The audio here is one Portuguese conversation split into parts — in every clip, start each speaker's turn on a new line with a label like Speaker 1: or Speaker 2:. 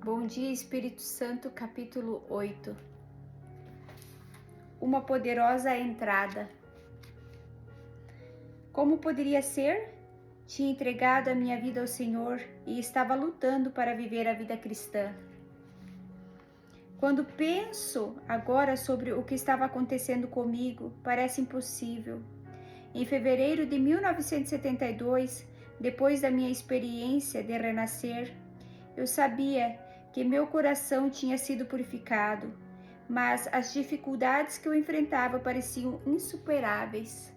Speaker 1: Bom dia, Espírito Santo, capítulo 8. Uma poderosa entrada. Como poderia ser? Tinha entregado a minha vida ao Senhor e estava lutando para viver a vida cristã. Quando penso agora sobre o que estava acontecendo comigo, parece impossível. Em fevereiro de 1972, depois da minha experiência de renascer, eu sabia que meu coração tinha sido purificado, mas as dificuldades que eu enfrentava pareciam insuperáveis.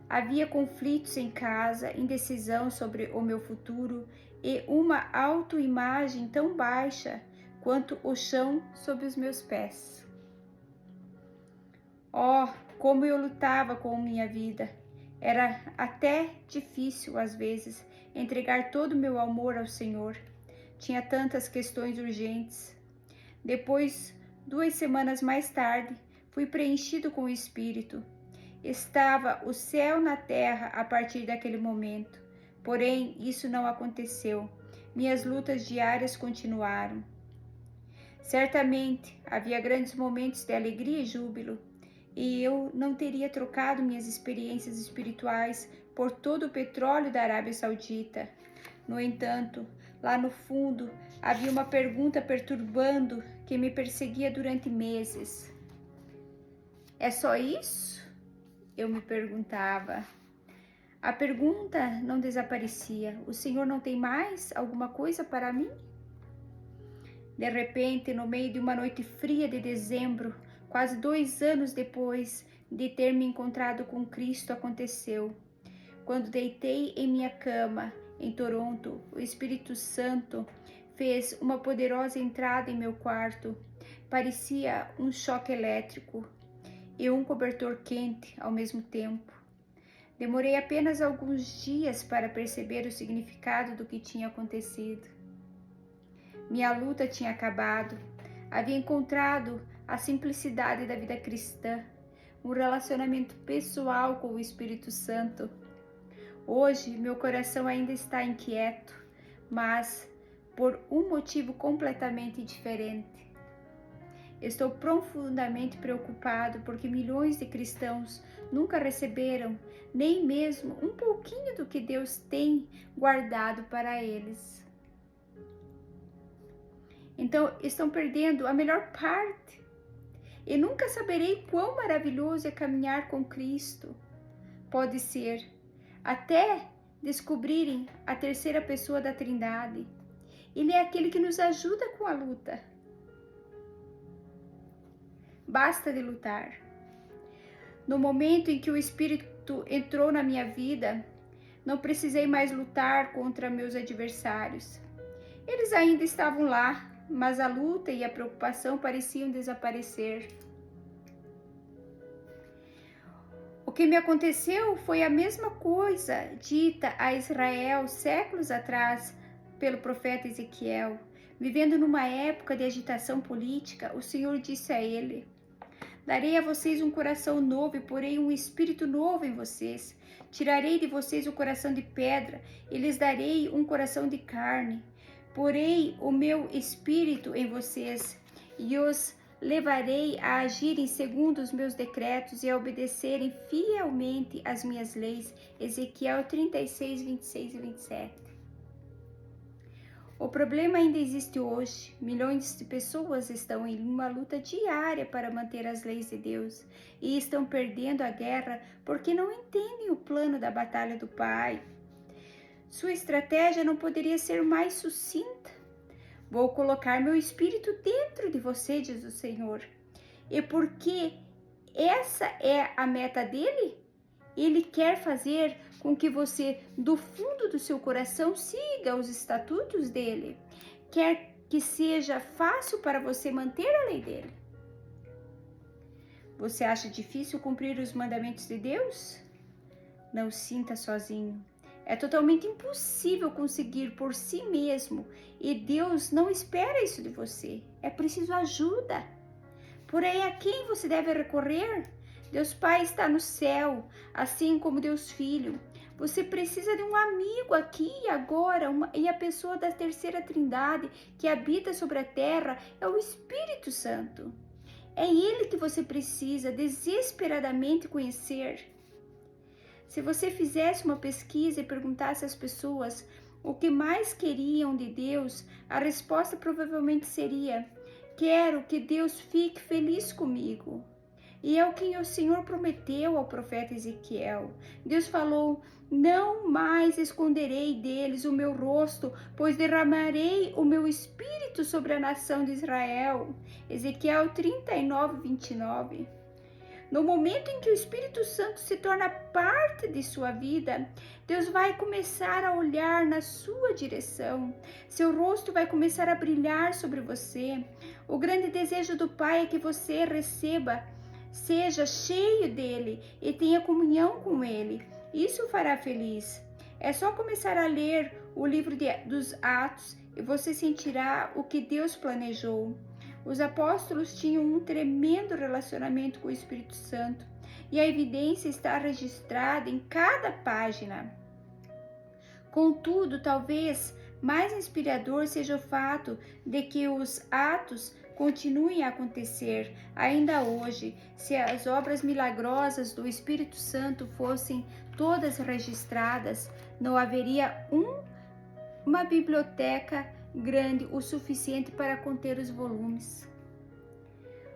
Speaker 1: Havia conflitos em casa, indecisão sobre o meu futuro e uma autoimagem tão baixa quanto o chão sob os meus pés. Oh, como eu lutava com minha vida! Era até difícil, às vezes, entregar todo o meu amor ao Senhor. Tinha tantas questões urgentes. Depois, 2 semanas mais tarde, fui preenchido com o Espírito. Estava o céu na terra a partir daquele momento. Porém, isso não aconteceu. Minhas lutas diárias continuaram. Certamente, havia grandes momentos de alegria e júbilo, e eu não teria trocado minhas experiências espirituais por todo o petróleo da Arábia Saudita. No entanto, lá no fundo, havia uma pergunta perturbando que me perseguia durante meses. É só isso? Eu me perguntava. A pergunta não desaparecia. O Senhor não tem mais alguma coisa para mim? De repente, no meio de uma noite fria de dezembro, quase 2 anos depois de ter me encontrado com Cristo, aconteceu. Quando deitei em minha cama, em Toronto, o Espírito Santo fez uma poderosa entrada em meu quarto. Parecia um choque elétrico e um cobertor quente ao mesmo tempo. Demorei apenas alguns dias para perceber o significado do que tinha acontecido. Minha luta tinha acabado. Havia encontrado a simplicidade da vida cristã, um relacionamento pessoal com o Espírito Santo. Hoje, meu coração ainda está inquieto, mas por um motivo completamente diferente. Estou profundamente preocupado porque milhões de cristãos nunca receberam nem mesmo um pouquinho do que Deus tem guardado para eles. Então, estão perdendo a melhor parte. E nunca saberei quão maravilhoso é caminhar com Cristo. Pode ser até descobrirem a terceira pessoa da Trindade. Ele é aquele que nos ajuda com a luta. Basta de lutar. No momento em que o Espírito entrou na minha vida, não precisei mais lutar contra meus adversários. Eles ainda estavam lá, mas a luta e a preocupação pareciam desaparecer. O que me aconteceu foi a mesma coisa dita a Israel séculos atrás pelo profeta Ezequiel. Vivendo numa época de agitação política, o Senhor disse a ele: darei a vocês um coração novo e porei um espírito novo em vocês. Tirarei de vocês o coração de pedra e lhes darei um coração de carne. Porei o meu espírito em vocês e os levarei a agirem segundo os meus decretos e a obedecerem fielmente as minhas leis. Ezequiel 36, 26 e 27. O problema ainda existe hoje. Milhões de pessoas estão em uma luta diária para manter as leis de Deus e estão perdendo a guerra porque não entendem o plano da batalha do Pai. Sua estratégia não poderia ser mais sucinta. Vou colocar meu espírito dentro de você, diz o Senhor. E porque essa é a meta dele, ele quer fazer com que você, do fundo do seu coração, siga os estatutos dele. Quer que seja fácil para você manter a lei dele. Você acha difícil cumprir os mandamentos de Deus? Não sinta sozinho. É totalmente impossível conseguir por si mesmo e Deus não espera isso de você. É preciso ajuda. Porém, a quem você deve recorrer? Deus Pai está no céu, assim como Deus Filho. Você precisa de um amigo aqui e agora, e a pessoa da terceira trindade que habita sobre a terra é o Espírito Santo. É ele que você precisa desesperadamente conhecer. Se você fizesse uma pesquisa e perguntasse às pessoas o que mais queriam de Deus, a resposta provavelmente seria: quero que Deus fique feliz comigo. E é o que o Senhor prometeu ao profeta Ezequiel. Deus falou: não mais esconderei deles o meu rosto, pois derramarei o meu espírito sobre a nação de Israel. Ezequiel 39, 29. No momento em que o Espírito Santo se torna parte de sua vida, Deus vai começar a olhar na sua direção. Seu rosto vai começar a brilhar sobre você. O grande desejo do Pai é que você receba, seja cheio dele e tenha comunhão com ele. Isso o fará feliz. É só começar a ler o livro dos Atos e você sentirá o que Deus planejou. Os apóstolos tinham um tremendo relacionamento com o Espírito Santo e a evidência está registrada em cada página. Contudo, talvez mais inspirador seja o fato de que os atos continuem a acontecer ainda hoje. Se as obras milagrosas do Espírito Santo fossem todas registradas, não haveria uma biblioteca grande o suficiente para conter os volumes.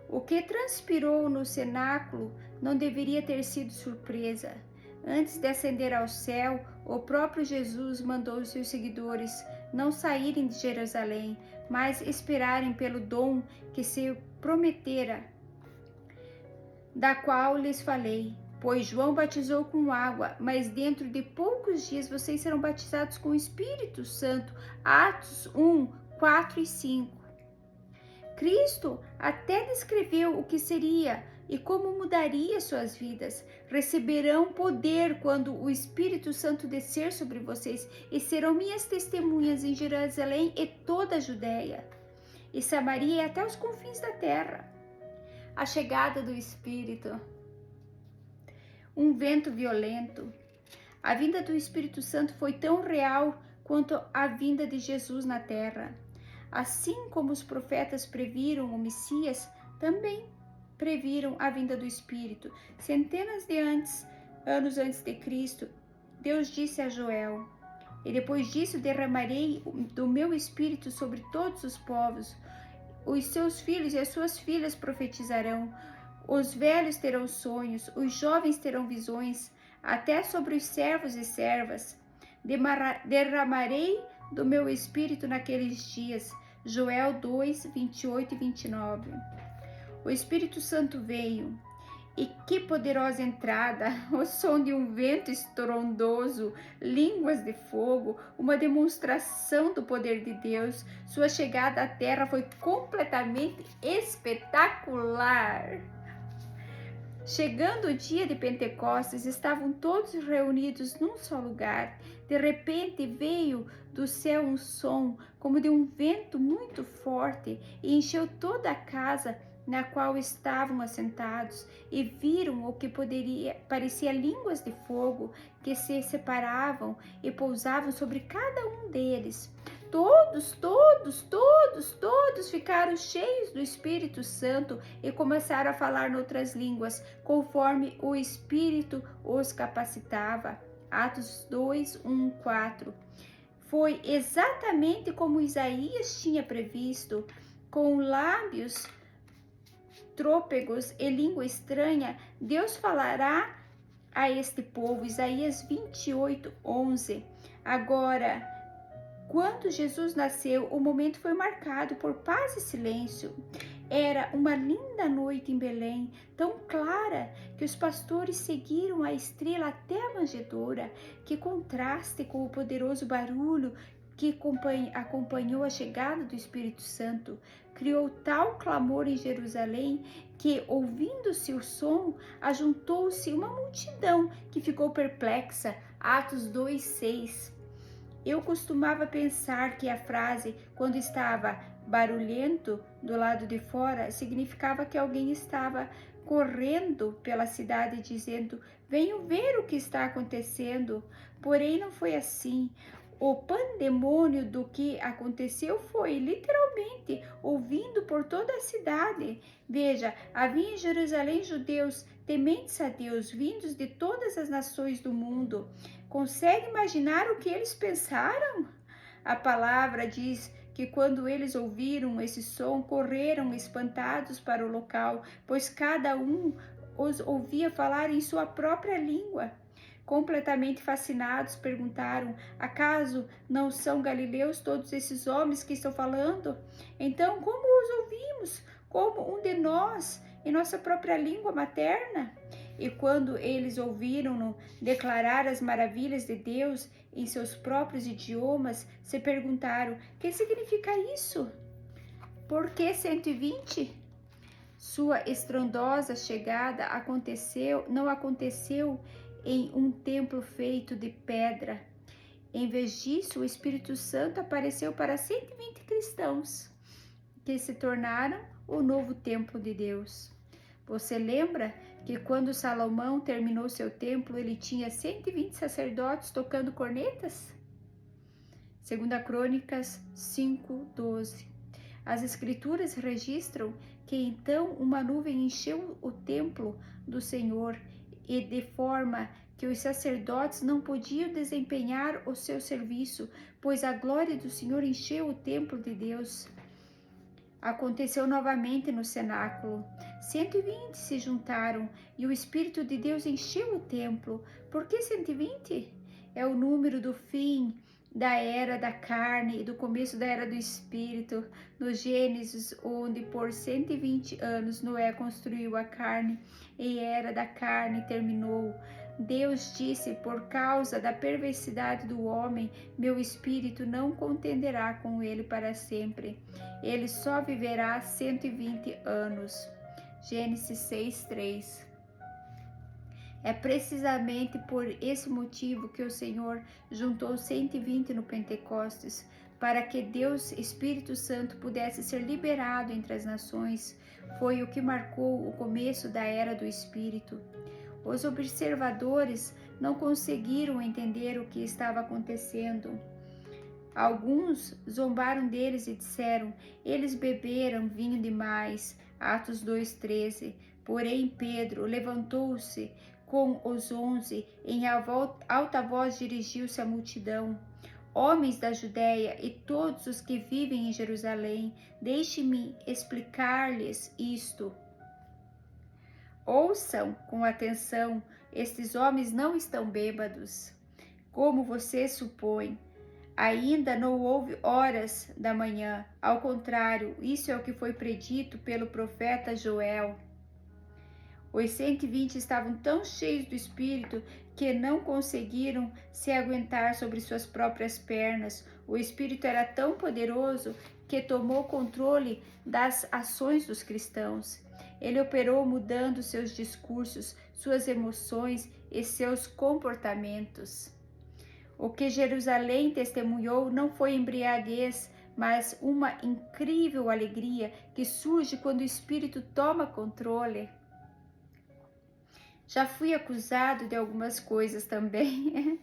Speaker 1: O que transpirou no cenáculo não deveria ter sido surpresa. Antes de ascender ao céu, o próprio Jesus mandou os seus seguidores não saírem de Jerusalém, mas esperarem pelo dom que se prometera, da qual lhes falei. Pois João batizou com água, mas dentro de poucos dias vocês serão batizados com o Espírito Santo. Atos 1, 4 e 5. Cristo até descreveu o que seria e como mudaria suas vidas. Receberão poder quando o Espírito Santo descer sobre vocês e serão minhas testemunhas em Jerusalém e toda a Judéia, e Samaria e até os confins da terra. A chegada do Espírito. Um vento violento. A vinda do Espírito Santo foi tão real quanto a vinda de Jesus na terra. Assim como os profetas previram o Messias, também previram a vinda do Espírito. Centenas de anos antes de Cristo, Deus disse a Joel: e depois disso derramarei do meu Espírito sobre todos os povos. Os seus filhos e as suas filhas profetizarão. Os velhos terão sonhos, os jovens terão visões, até sobre os servos e servas. Derramarei do meu espírito naqueles dias. Joel 2, 28 e 29. O Espírito Santo veio. E que poderosa entrada! O som de um vento estrondoso, línguas de fogo, uma demonstração do poder de Deus. Sua chegada à terra foi completamente espetacular. Chegando o dia de Pentecostes, estavam todos reunidos num só lugar. De repente veio do céu um som, como de um vento muito forte, e encheu toda a casa na qual estavam assentados, e viram o que parecia línguas de fogo, que se separavam e pousavam sobre cada um deles. Todos ficaram cheios do Espírito Santo e começaram a falar noutras línguas, conforme o Espírito os capacitava. Atos 2, 1, 4. Foi exatamente como Isaías tinha previsto, com lábios trôpegos e língua estranha, Deus falará a este povo. Isaías 28, 11. Agora, quando Jesus nasceu, o momento foi marcado por paz e silêncio. Era uma linda noite em Belém, tão clara que os pastores seguiram a estrela até a manjedoura. Que contraste com o poderoso barulho que acompanhou a chegada do Espírito Santo. Criou tal clamor em Jerusalém que, ouvindo-se o som, ajuntou-se uma multidão que ficou perplexa. Atos 2, 6. Eu costumava pensar que a frase, quando estava barulhento do lado de fora, significava que alguém estava correndo pela cidade dizendo: venham ver o que está acontecendo. Porém, não foi assim. O pandemônio do que aconteceu foi literalmente ouvindo por toda a cidade. Veja, havia em Jerusalém judeus tementes a Deus, vindos de todas as nações do mundo. Consegue imaginar o que eles pensaram? A palavra diz que quando eles ouviram esse som, correram espantados para o local, pois cada um os ouvia falar em sua própria língua. Completamente fascinados, perguntaram: acaso não são galileus todos esses homens que estão falando? Então, como os ouvimos? Como um de nós, em nossa própria língua materna? E quando eles ouviram-no declarar as maravilhas de Deus em seus próprios idiomas, se perguntaram: que significa isso? Por que 120? Sua estrondosa chegada não aconteceu em um templo feito de pedra. Em vez disso, o Espírito Santo apareceu para 120 cristãos, que se tornaram o novo templo de Deus. Você lembra que quando Salomão terminou seu templo, ele tinha 120 sacerdotes tocando cornetas? 2 Crônicas 5:12. As escrituras registram que então uma nuvem encheu o templo do Senhor e de forma que os sacerdotes não podiam desempenhar o seu serviço, pois a glória do Senhor encheu o templo de Deus. Aconteceu novamente no cenáculo. 120 se juntaram e o Espírito de Deus encheu o templo. Por que 120? É o número do fim da era da carne e do começo da era do Espírito. No Gênesis, onde por 120 anos Noé construiu a carne e a era da carne terminou. Deus disse: por causa da perversidade do homem, meu espírito não contenderá com ele para sempre. Ele só viverá 120 anos. Gênesis 6:3. É precisamente por esse motivo que o Senhor juntou 120 no Pentecostes, para que Deus, Espírito Santo, pudesse ser liberado entre as nações. Foi o que marcou o começo da era do Espírito. Os observadores não conseguiram entender o que estava acontecendo. Alguns zombaram deles e disseram: eles beberam vinho demais. Atos 2:13. Porém Pedro levantou-se com os 11, em alta voz dirigiu-se à multidão: homens da Judéia e todos os que vivem em Jerusalém, deixe-me explicar-lhes isto. Ouçam com atenção, estes homens não estão bêbados, como você supõe. Ainda não houve horas da manhã. Ao contrário, isso é o que foi predito pelo profeta Joel. Os 120 estavam tão cheios do Espírito que não conseguiram se aguentar sobre suas próprias pernas. O Espírito era tão poderoso que tomou controle das ações dos cristãos. Ele operou mudando seus discursos, suas emoções e seus comportamentos. O que Jerusalém testemunhou não foi embriaguez, mas uma incrível alegria que surge quando o Espírito toma controle. Já fui acusado de algumas coisas também.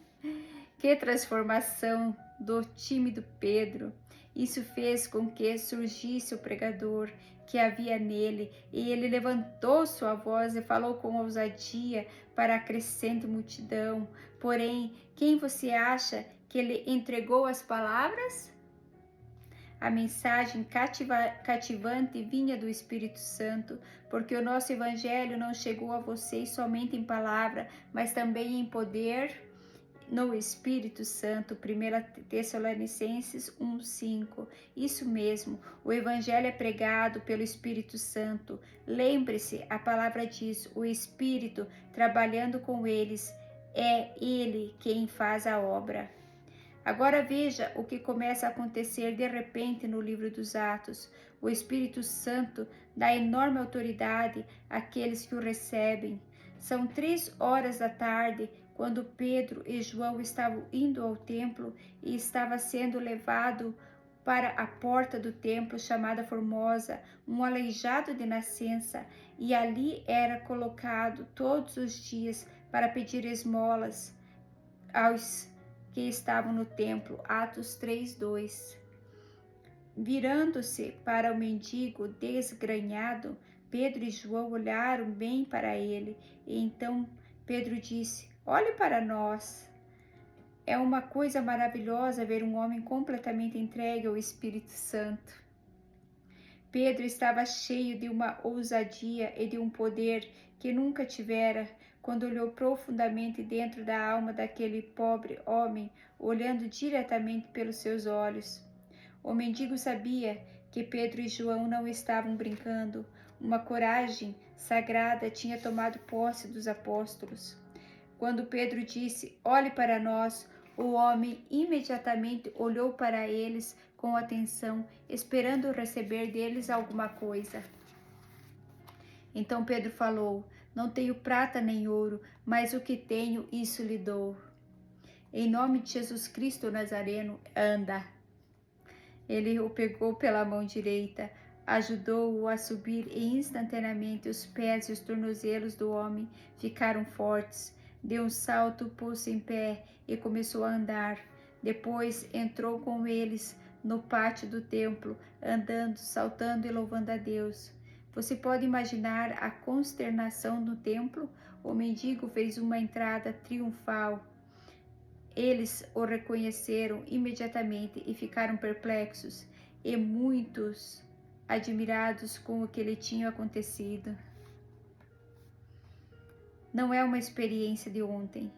Speaker 1: Que transformação do tímido Pedro! Isso fez com que surgisse o pregador que havia nele, e ele levantou sua voz e falou com ousadia para a crescente multidão. Porém, quem você acha que ele entregou as palavras? A mensagem cativante vinha do Espírito Santo, porque o nosso Evangelho não chegou a vocês somente em palavra, mas também em poder no Espírito Santo. 1 Tessalonicenses 1:5. Isso mesmo, o Evangelho é pregado pelo Espírito Santo. Lembre-se, a palavra diz: o Espírito trabalhando com eles, é Ele quem faz a obra. Agora veja o que começa a acontecer de repente no livro dos Atos. O Espírito Santo dá enorme autoridade àqueles que o recebem. São 3 horas da tarde, quando Pedro e João estavam indo ao templo e estava sendo levado para a porta do templo chamada Formosa, um aleijado de nascença, e ali era colocado todos os dias para pedir esmolas aos que estavam no templo. Atos 3:2. Virando-se para o mendigo desgrenhado, Pedro e João olharam bem para ele, e então Pedro disse: "Olhe para nós." É uma coisa maravilhosa ver um homem completamente entregue ao Espírito Santo. Pedro estava cheio de uma ousadia e de um poder que nunca tivera quando olhou profundamente dentro da alma daquele pobre homem, olhando diretamente pelos seus olhos. O mendigo sabia que Pedro e João não estavam brincando. Uma coragem sagrada tinha tomado posse dos apóstolos. Quando Pedro disse: "Olhe para nós", o homem imediatamente olhou para eles com atenção, esperando receber deles alguma coisa. Então Pedro falou: "Não tenho prata nem ouro, mas o que tenho, isso lhe dou. Em nome de Jesus Cristo Nazareno, anda." Ele o pegou pela mão direita, ajudou-o a subir e instantaneamente os pés e os tornozelos do homem ficaram fortes. Deu um salto, pôs-se em pé e começou a andar. Depois entrou com eles no pátio do templo, andando, saltando e louvando a Deus. Você pode imaginar a consternação no templo? O mendigo fez uma entrada triunfal. Eles o reconheceram imediatamente e ficaram perplexos, e muitos admirados com o que lhe tinha acontecido. Não é uma experiência de ontem.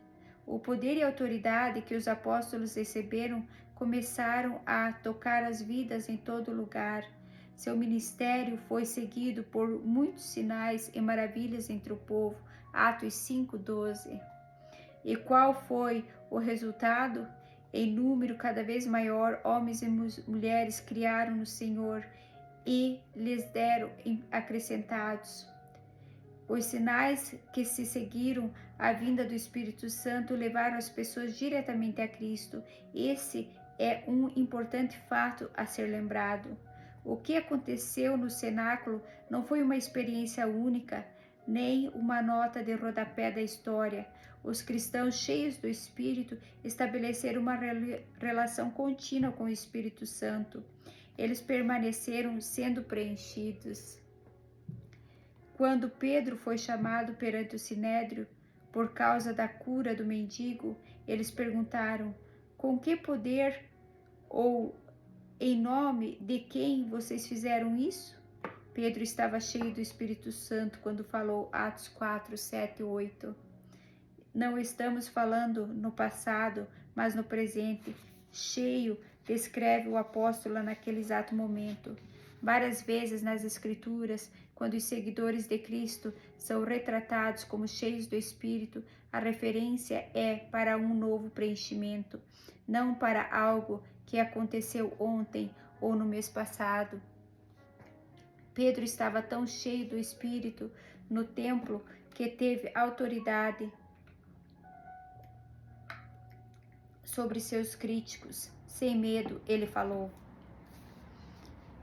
Speaker 1: O poder e a autoridade que os apóstolos receberam começaram a tocar as vidas em todo lugar. Seu ministério foi seguido por muitos sinais e maravilhas entre o povo. Atos 5:12. E qual foi o resultado? Em número cada vez maior, homens e mulheres criaram no Senhor e lhes deram acrescentados. Os sinais que se seguiram à vinda do Espírito Santo levaram as pessoas diretamente a Cristo. Esse é um importante fato a ser lembrado. O que aconteceu no cenáculo não foi uma experiência única, nem uma nota de rodapé da história. Os cristãos cheios do Espírito estabeleceram uma relação contínua com o Espírito Santo. Eles permaneceram sendo preenchidos. Quando Pedro foi chamado perante o Sinédrio por causa da cura do mendigo, eles perguntaram: "Com que poder ou em nome de quem vocês fizeram isso?" Pedro estava cheio do Espírito Santo quando falou. Atos 4, 7 e 8. Não estamos falando no passado, mas no presente. Cheio, descreve o apóstolo naquele exato momento. Várias vezes nas Escrituras, quando os seguidores de Cristo são retratados como cheios do Espírito, a referência é para um novo preenchimento, não para algo que aconteceu ontem ou no mês passado. Pedro estava tão cheio do Espírito no templo que teve autoridade sobre seus críticos. Sem medo, ele falou: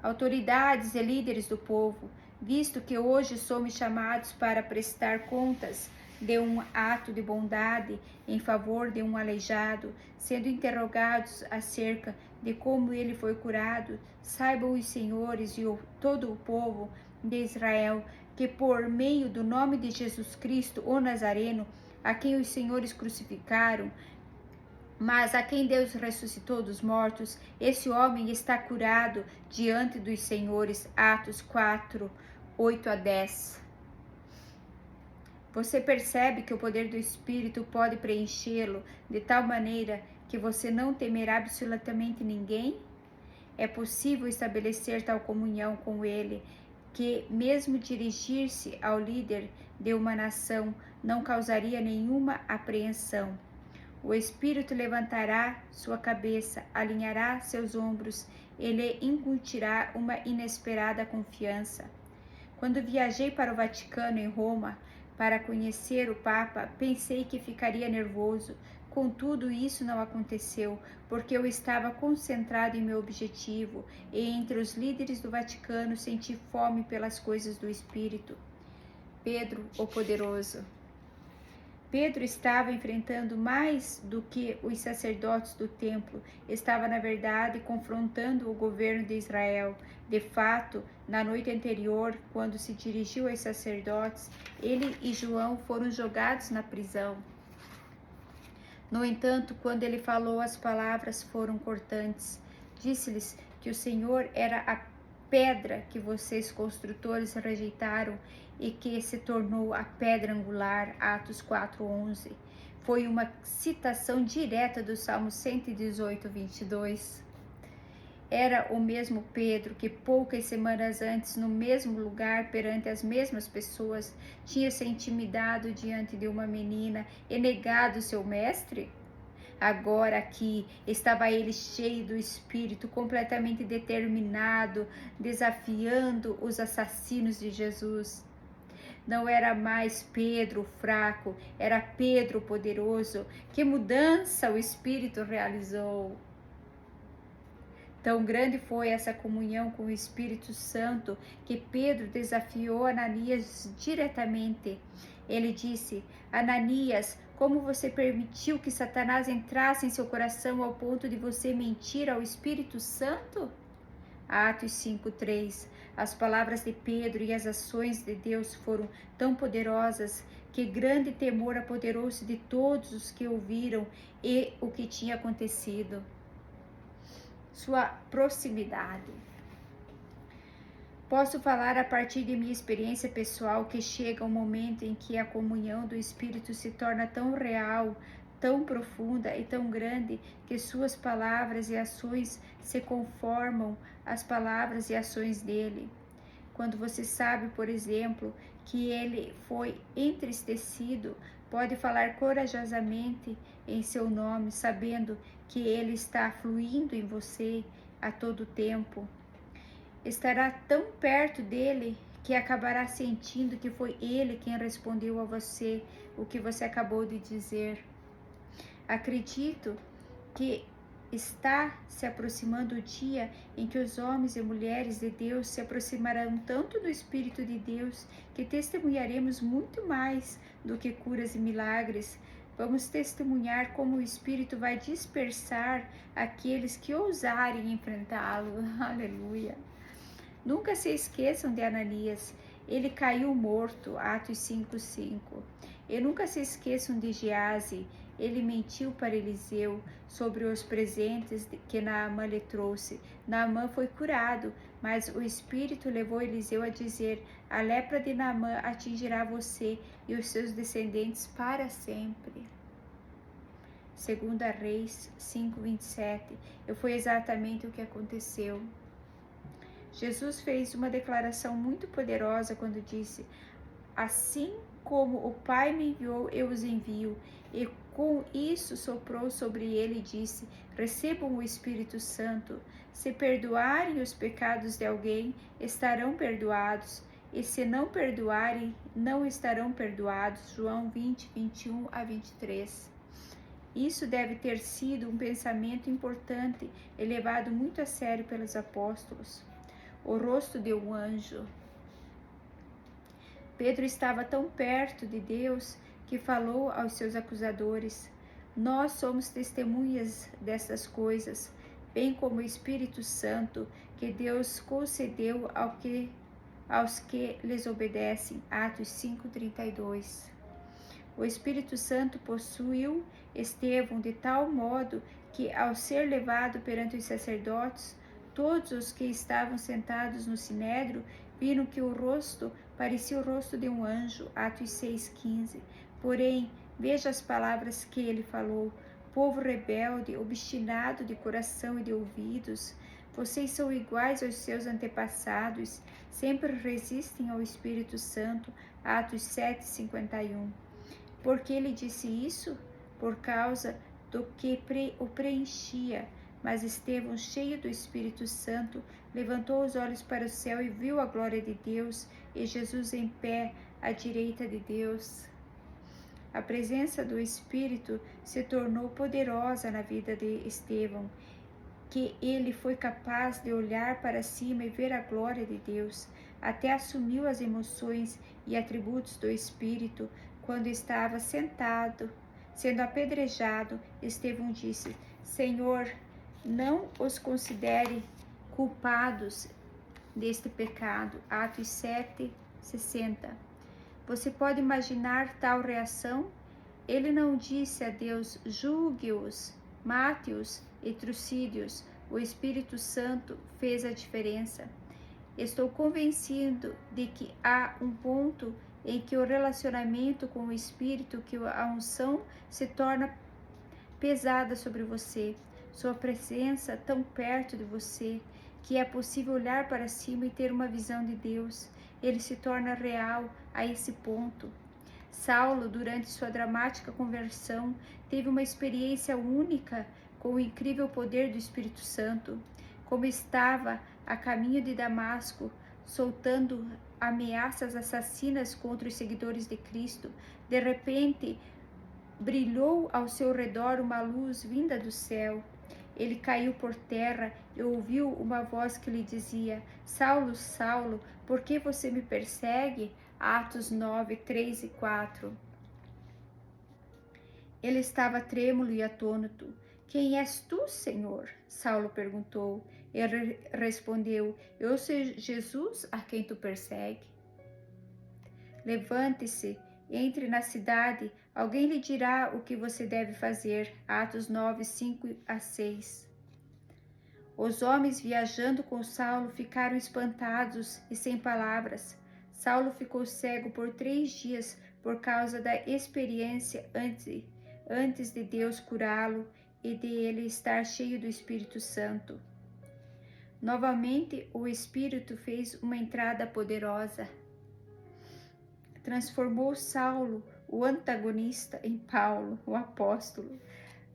Speaker 1: "Autoridades e líderes do povo, visto que hoje somos chamados para prestar contas de um ato de bondade em favor de um aleijado, sendo interrogados acerca de como ele foi curado, saibam os senhores e todo o povo de Israel que por meio do nome de Jesus Cristo, o Nazareno, a quem os senhores crucificaram, mas a quem Deus ressuscitou dos mortos, esse homem está curado diante dos senhores." Atos 4, 8 a 10. Você percebe que o poder do Espírito pode preenchê-lo de tal maneira que você não temerá absolutamente ninguém? É possível estabelecer tal comunhão com ele, que mesmo dirigir-se ao líder de uma nação não causaria nenhuma apreensão. O Espírito levantará sua cabeça, alinhará seus ombros e lhe incutirá uma inesperada confiança. Quando viajei para o Vaticano em Roma para conhecer o Papa, pensei que ficaria nervoso. Contudo, isso não aconteceu, porque eu estava concentrado em meu objetivo, e entre os líderes do Vaticano senti fome pelas coisas do Espírito. Pedro, o poderoso. Pedro estava enfrentando mais do que os sacerdotes do templo, estava, na verdade, confrontando o governo de Israel. De fato, na noite anterior, quando se dirigiu aos sacerdotes, ele e João foram jogados na prisão. No entanto, quando ele falou, as palavras foram cortantes. Disse-lhes que o Senhor era a pedra que vocês construtores rejeitaram e que se tornou a pedra angular. Atos 4:11. Foi uma citação direta do Salmo 118, 22. Era o mesmo Pedro que poucas semanas antes, no mesmo lugar, perante as mesmas pessoas, tinha se intimidado diante de uma menina e negado seu mestre? Agora aqui estava ele cheio do Espírito, completamente determinado, desafiando os assassinos de Jesus. Não era mais Pedro fraco, era Pedro poderoso. Que mudança o Espírito realizou! Tão grande foi essa comunhão com o Espírito Santo que Pedro desafiou Ananias diretamente. Ele disse: Ananias, como você permitiu que Satanás entrasse em seu coração ao ponto de você mentir ao Espírito Santo? Atos 5:3. As palavras de Pedro e as ações de Deus foram tão poderosas que grande temor apoderou-se de todos os que ouviram e o que tinha acontecido. Sua proximidade. Posso falar a partir de minha experiência pessoal que chega um momento em que a comunhão do Espírito se torna tão real, tão profunda e tão grande que suas palavras e ações se conformam às palavras e ações dele. Quando você sabe, por exemplo, que ele foi entristecido, pode falar corajosamente em seu nome, sabendo que ele está fluindo em você a todo tempo. Estará tão perto dele que acabará sentindo que foi ele quem respondeu a você o que você acabou de dizer. Acredito que está se aproximando o dia em que os homens e mulheres de Deus se aproximarão tanto do Espírito de Deus que testemunharemos muito mais do que curas e milagres. Vamos testemunhar como o Espírito vai dispersar aqueles que ousarem enfrentá-lo. Aleluia! Nunca se esqueçam de Ananias. Ele caiu morto, Atos 5:5. E nunca se esqueçam de Gease. Ele mentiu para Eliseu sobre os presentes que Naamã lhe trouxe. Naamã foi curado, mas o Espírito levou Eliseu a dizer: a lepra de Naamã atingirá você e os seus descendentes para sempre. 2 Reis 5:27. E foi exatamente o que aconteceu. Jesus fez uma declaração muito poderosa quando disse: assim como o Pai me enviou, eu os envio. E com isso soprou sobre ele e disse: recebam o Espírito Santo. Se perdoarem os pecados de alguém, estarão perdoados. E se não perdoarem, não estarão perdoados. João 20, 21-23. Isso deve ter sido um pensamento importante e levado muito a sério pelos apóstolos. O rosto de um anjo. Pedro estava tão perto de Deus que falou aos seus acusadores: nós somos testemunhas dessas coisas, bem como o Espírito Santo que Deus concedeu aos que lhes obedecem. Atos 5:32. O Espírito Santo possuiu Estevão de tal modo que, ao ser levado perante os sacerdotes, todos os que estavam sentados no sinédrio viram que o rosto parecia o rosto de um anjo. Atos 6:15. Porém, veja as palavras que ele falou: povo rebelde, obstinado de coração e de ouvidos, vocês são iguais aos seus antepassados, sempre resistem ao Espírito Santo. Atos 7:51. Por que ele disse isso? Por causa do que o preenchia. Mas Estevão, cheio do Espírito Santo, levantou os olhos para o céu e viu a glória de Deus e Jesus em pé à direita de Deus. A presença do Espírito se tornou poderosa na vida de Estevão, que ele foi capaz de olhar para cima e ver a glória de Deus. Até assumiu as emoções e atributos do Espírito quando estava sentado, sendo apedrejado. Estevão disse: Senhor, não os considere culpados deste pecado. Atos 7:60. Você pode imaginar tal reação? Ele não disse a Deus: julgue-os, mate-os e trucide-os. O Espírito Santo fez a diferença. Estou convencido de que há um ponto em que o relacionamento com o Espírito, que a unção se torna pesada sobre você, sua presença tão perto de você, que é possível olhar para cima e ter uma visão de Deus. Ele se torna real a esse ponto. Saulo, durante sua dramática conversão, teve uma experiência única com o incrível poder do Espírito Santo. Como estava a caminho de Damasco, soltando ameaças assassinas contra os seguidores de Cristo, de repente brilhou ao seu redor uma luz vinda do céu. Ele caiu por terra e ouviu uma voz que lhe dizia: Saulo, Saulo, por que você me persegue? Atos 9:3 e 4. Ele estava trêmulo e atônito. Quem és tu, Senhor? Saulo perguntou. Ele respondeu: Eu sou Jesus a quem tu persegue. Levante-se, entre na cidade, alguém lhe dirá o que você deve fazer. Atos 9:5-6. Os homens viajando com Saulo ficaram espantados e sem palavras. Saulo ficou cego por 3 dias por causa da experiência antes de Deus curá-lo e de ele estar cheio do Espírito Santo. Novamente, o Espírito fez uma entrada poderosa. Transformou Saulo, o antagonista, em Paulo, o apóstolo.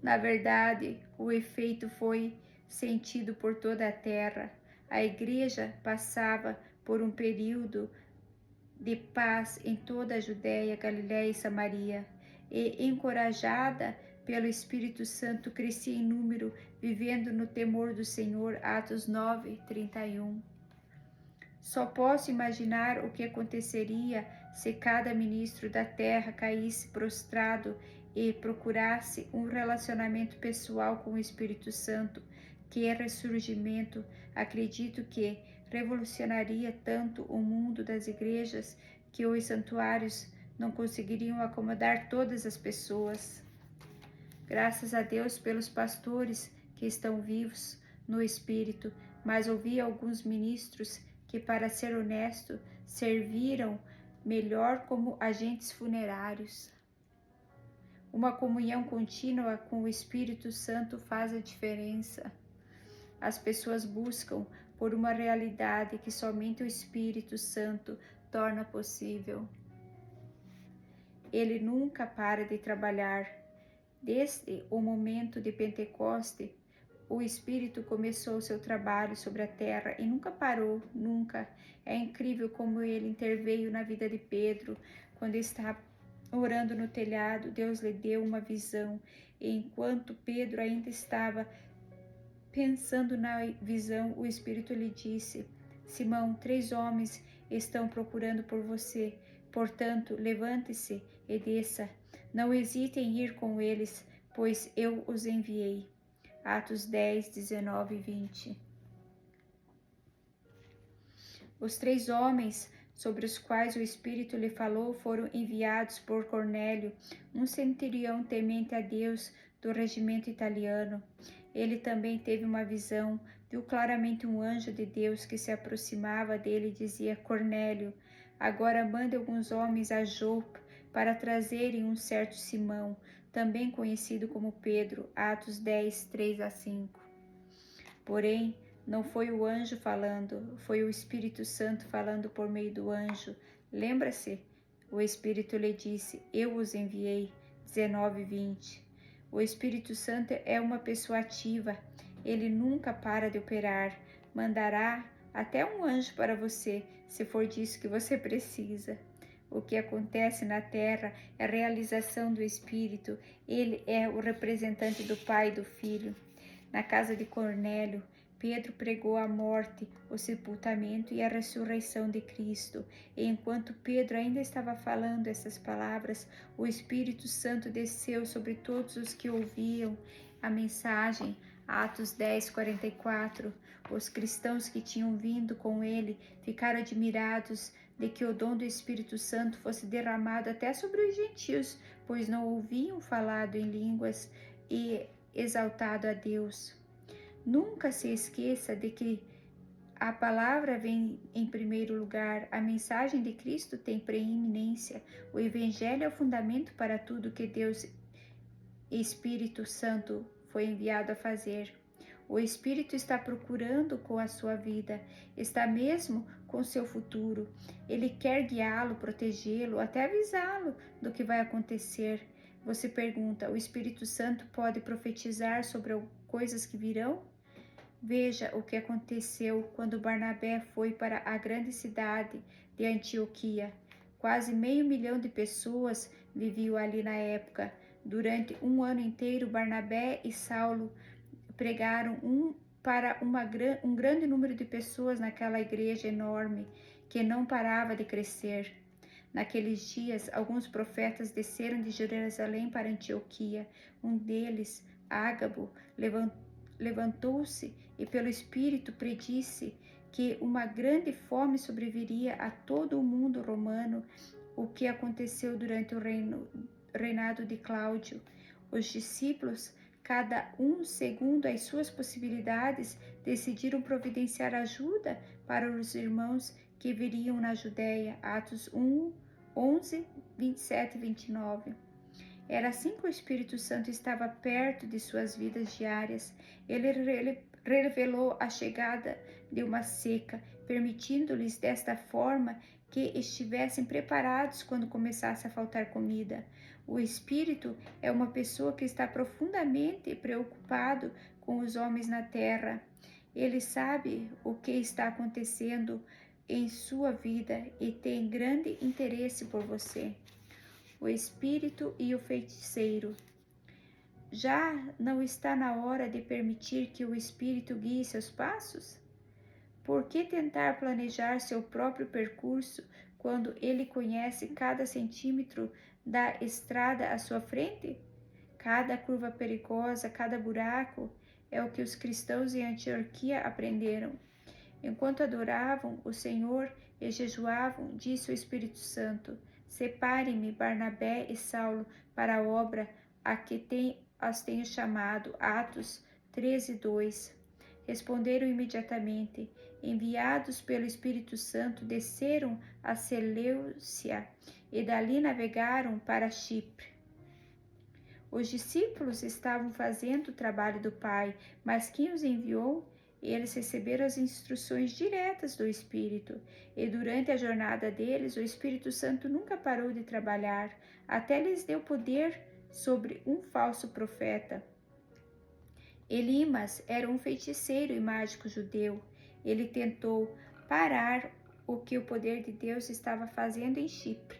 Speaker 1: Na verdade, o efeito foi sentido por toda a terra. A igreja passava por um período de paz em toda a Judéia, Galiléia e Samaria, e, encorajada pelo Espírito Santo, crescia em número, vivendo no temor do Senhor. Atos 9:31. Só posso imaginar o que aconteceria se cada ministro da terra caísse prostrado e procurasse um relacionamento pessoal com o Espírito Santo. Que ressurgimento! Acredito que revolucionaria tanto o mundo das igrejas que os santuários não conseguiriam acomodar todas as pessoas. Graças a Deus pelos pastores que estão vivos no Espírito, mas ouvi alguns ministros que, para ser honesto, serviram melhor como agentes funerários. Uma comunhão contínua com o Espírito Santo faz a diferença. As pessoas buscam por uma realidade que somente o Espírito Santo torna possível. Ele nunca para de trabalhar. Desde o momento de Pentecoste, o Espírito começou seu trabalho sobre a terra e nunca parou, nunca. É incrível como ele interveio na vida de Pedro. Quando estava orando no telhado, Deus lhe deu uma visão. E enquanto Pedro ainda estava pensando na visão, o Espírito lhe disse: Simão, 3 homens estão procurando por você. Portanto, levante-se e desça. Não hesite em ir com eles, pois eu os enviei. Atos 10:19-20. Os 3 homens sobre os quais o Espírito lhe falou foram enviados por Cornélio, um centurião temente a Deus do regimento italiano. Ele também teve uma visão, viu claramente um anjo de Deus que se aproximava dele e dizia: Cornélio, agora mande alguns homens a Jope para trazerem um certo Simão, também conhecido como Pedro. Atos 10:3-5. Porém, não foi o anjo falando, foi o Espírito Santo falando por meio do anjo. Lembra-se? O Espírito lhe disse: Eu os enviei. 19:20. O Espírito Santo é uma pessoa ativa. Ele nunca para de operar. Mandará até um anjo para você, se for disso que você precisa. O que acontece na terra é a realização do Espírito. Ele é o representante do Pai e do Filho. Na casa de Cornélio, Pedro pregou a morte, o sepultamento e a ressurreição de Cristo. E enquanto Pedro ainda estava falando essas palavras, o Espírito Santo desceu sobre todos os que ouviam a mensagem. Atos 10, 44. Os cristãos que tinham vindo com ele ficaram admirados de que o dom do Espírito Santo fosse derramado até sobre os gentios, pois não ouviam falado em línguas e exaltado a Deus. Nunca se esqueça de que a palavra vem em primeiro lugar, a mensagem de Cristo tem preeminência, o Evangelho é o fundamento para tudo que Deus Espírito Santo foi enviado a fazer. O Espírito está procurando com a sua vida, está mesmo com seu futuro. Ele quer guiá-lo, protegê-lo, até avisá-lo do que vai acontecer. Você pergunta, o Espírito Santo pode profetizar sobre coisas que virão? Veja o que aconteceu quando Barnabé foi para a grande cidade de Antioquia. Quase 500 mil de pessoas viviam ali na época. Durante um ano inteiro, Barnabé e Saulo pregaram para um grande número de pessoas naquela igreja enorme que não parava de crescer. Naqueles dias, alguns profetas desceram de Jerusalém para Antioquia. Um deles, Ágabo, levantou-se e pelo Espírito predisse que uma grande fome sobreviria a todo o mundo romano, o que aconteceu durante o reinado de Cláudio. Os discípulos, cada um segundo as suas possibilidades, decidiram providenciar ajuda para os irmãos que viriam na Judéia. Atos 1, 11, 27 e 29. Era assim que o Espírito Santo estava perto de suas vidas diárias. Ele revelou a chegada de uma seca, permitindo-lhes desta forma que estivessem preparados quando começasse a faltar comida. O Espírito é uma pessoa que está profundamente preocupado com os homens na terra. Ele sabe o que está acontecendo em sua vida e tem grande interesse por você. O espírito e o feiticeiro. Já não está na hora de permitir que o espírito guie seus passos? Por que tentar planejar seu próprio percurso quando ele conhece cada centímetro da estrada à sua frente? Cada curva perigosa, cada buraco, é o que os cristãos em Antioquia aprenderam. Enquanto adoravam o Senhor e jejuavam, disse o Espírito Santo: Separem-me Barnabé e Saulo para a obra a que as tenho chamado. Atos 13, 2. Responderam imediatamente. Enviados pelo Espírito Santo, desceram a Seleucia e dali navegaram para Chipre. Os discípulos estavam fazendo o trabalho do Pai, mas quem os enviou? Eles receberam as instruções diretas do Espírito, e durante a jornada deles, o Espírito Santo nunca parou de trabalhar, até lhes deu poder sobre um falso profeta. Elimas era um feiticeiro e mágico judeu. Ele tentou parar o que o poder de Deus estava fazendo em Chipre.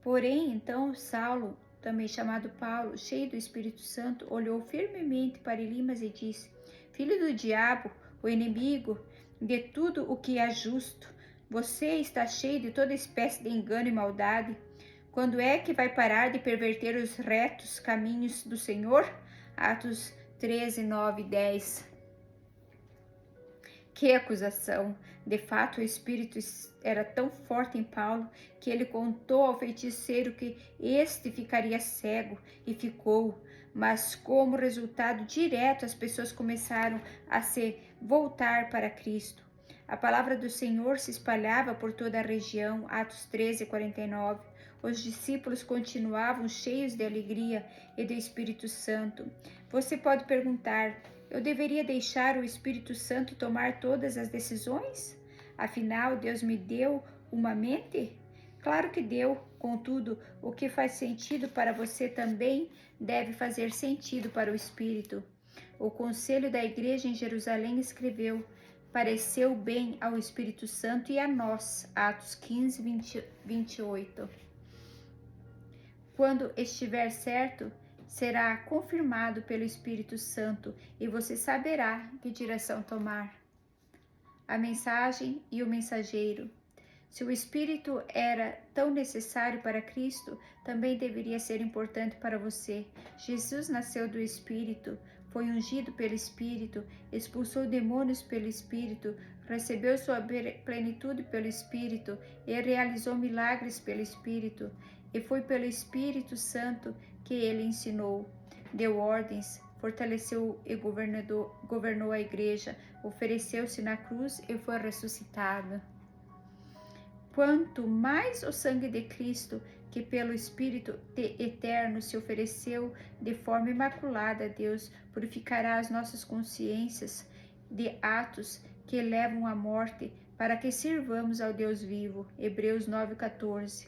Speaker 1: Porém, então, Saulo, também chamado Paulo, cheio do Espírito Santo, olhou firmemente para Elimas e disse: Filho do diabo, o inimigo de tudo o que é justo, você está cheio de toda espécie de engano e maldade. Quando é que vai parar de perverter os retos caminhos do Senhor? Atos 13, 9 e 10. Que acusação! De fato, o Espírito era tão forte em Paulo que ele contou ao feiticeiro que este ficaria cego, e ficou. Mas como resultado direto, as pessoas começaram a se voltar para Cristo. A palavra do Senhor se espalhava por toda a região. Atos 13, 49. Os discípulos continuavam cheios de alegria e do Espírito Santo. Você pode perguntar: eu deveria deixar o Espírito Santo tomar todas as decisões? Afinal, Deus me deu uma mente? Claro que deu. Contudo, o que faz sentido para você também deve fazer sentido para o Espírito. O Conselho da Igreja em Jerusalém escreveu: pareceu bem ao Espírito Santo e a nós. Atos 15, 28. Quando estiver certo, será confirmado pelo Espírito Santo e você saberá que direção tomar. A mensagem e o mensageiro. Se o Espírito era tão necessário para Cristo, também deveria ser importante para você. Jesus nasceu do Espírito, foi ungido pelo Espírito, expulsou demônios pelo Espírito, recebeu sua plenitude pelo Espírito e realizou milagres pelo Espírito. E foi pelo Espírito Santo que ele ensinou, deu ordens, fortaleceu e governou a igreja, ofereceu-se na cruz e foi ressuscitado. Quanto mais o sangue de Cristo, que pelo Espírito eterno se ofereceu de forma imaculada a Deus, purificará as nossas consciências de atos que levam à morte, para que sirvamos ao Deus vivo. Hebreus 9,14.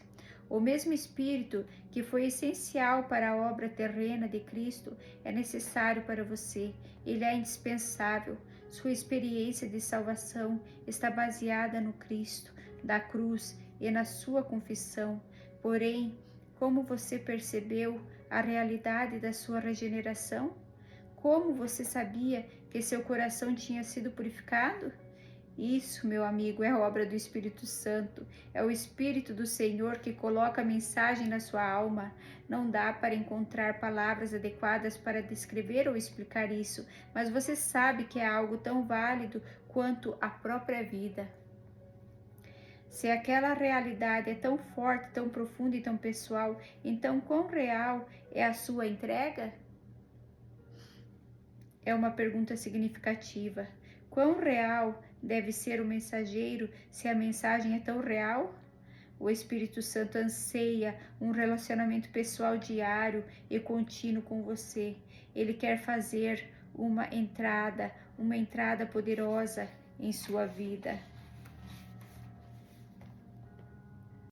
Speaker 1: O mesmo Espírito que foi essencial para a obra terrena de Cristo é necessário para você. Ele é indispensável. Sua experiência de salvação está baseada no Cristo da cruz e na sua confissão. Porém, como você percebeu a realidade da sua regeneração? Como você sabia que seu coração tinha sido purificado? Isso, meu amigo, é obra do Espírito Santo. É o Espírito do Senhor que coloca a mensagem na sua alma. Não dá para encontrar palavras adequadas para descrever ou explicar isso, mas você sabe que é algo tão válido quanto a própria vida. Se aquela realidade é tão forte, tão profunda e tão pessoal, então quão real é a sua entrega? É uma pergunta significativa. Quão real deve ser o mensageiro se a mensagem é tão real? O Espírito Santo anseia um relacionamento pessoal diário e contínuo com você. Ele quer fazer uma entrada poderosa em sua vida.